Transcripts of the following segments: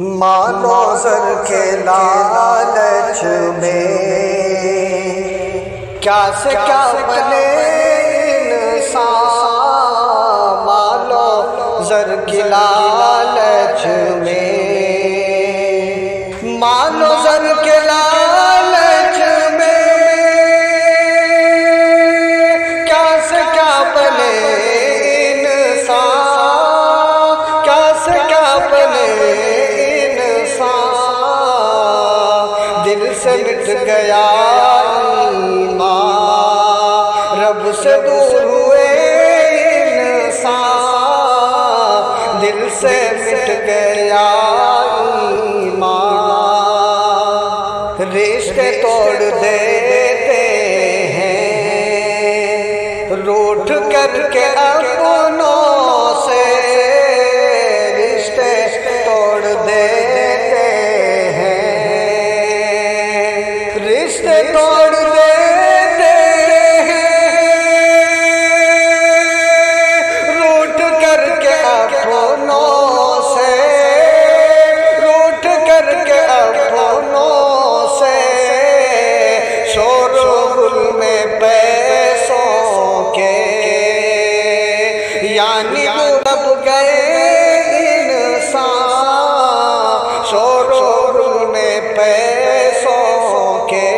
मानो सर के लालच में क्या से क्या बने इंसान। मानो सर के लालच में, मानो सर के लालच में क्या से क्या बने इंसान, क्या से क्या बने दिल से मिट गया ईमान, रब से दूर हुए इंसान। दिल से मिट गया ईमान, रिश्ते तोड़ देते हैं रूठ करके अपनों से। रिश्ते तोड़ देते हैं, रिश्ते तोड़ देते हैं रूठ करके अपनों से, रूठ करके अपनों से। शोर में पैसों के यानी दब गए इंसान। शोर में पैसों के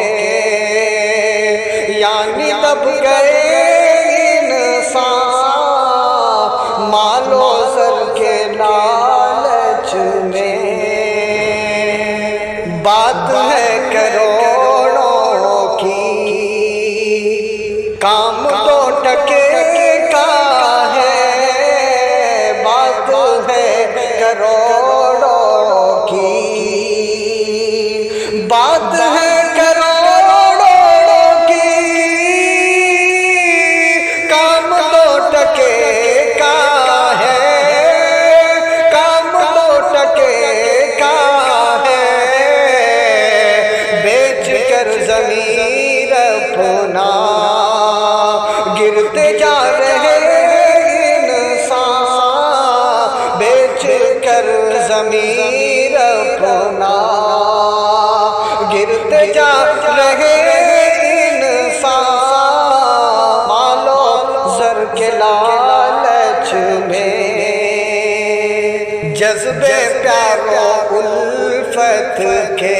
यानी दब गए इंसान। मालो सर के लालच में बात है करोड़ों की, काम तो टके का है। बात है करोड़ों की, बात है करोड़ों की, काम तो टके का है। काम तो टके का है, बेच कर ज़मीर अपना गिरते जा रहे इंसान। बेच कर ज़मीर अपना गिरते जा रहे इंसान। मालो ज़र के लालच में जज्बे प्यारो उल्फत के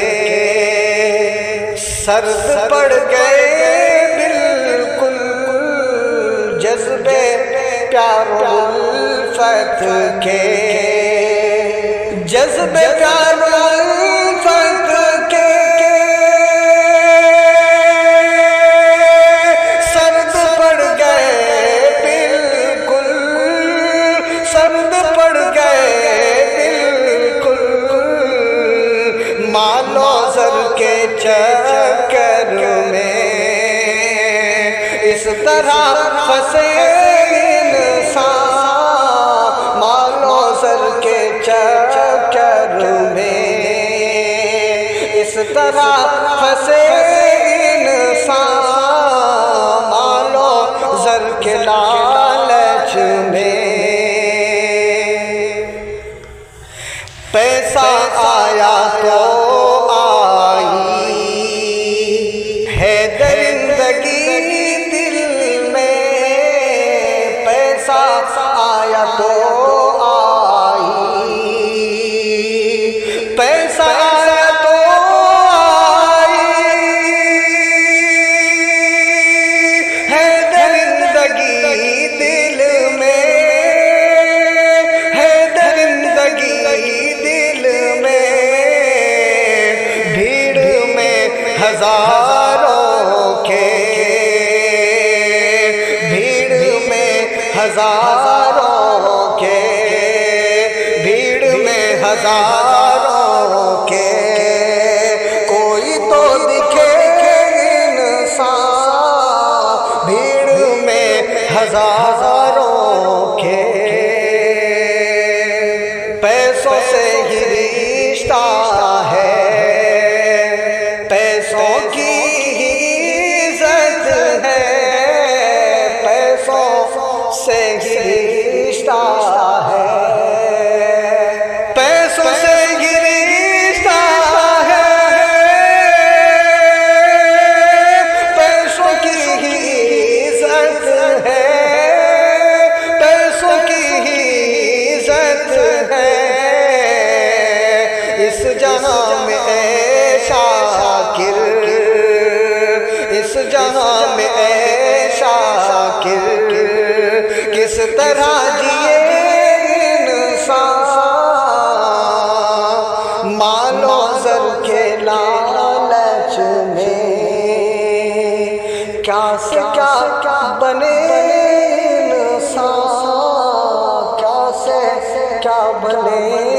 सर्द पड़ गए बिल्कुल। जज्बे प्यारो उल्फत के, जज्बे प्यारो उल्फत के सर्द पड़ गए बिल्कुल, सर्द पड़ गए बिल्कुल। मानो सर के चक्कर में इस तरह फंसे इंसान। मानो सर के चक्कर में इस तरह फंसे इंसान। मानो सर के लालच में पैसा आया तो आई है दरिंदगी दिल में। पैसा आया तो आई, पैसा आया तो आई है दरिंदगी दिल में, है दरिंदगी दिल में। भीड़ में हजारों के, भीड़ में हजारों के, भीड़ में हजारों के कोई तो दिखे इंसान। भीड़ में हजारों के पैसों से ही रिश्ता है, पैसों की ही इज्जत है। पैसों से ही रिश्ता है, पैसों से ही इस जहां में ऐ शाकिर किस तरह जिए इंसान। मालो ज़र के लालच में क्या से क्या बने इंसान, क्या से क्या बने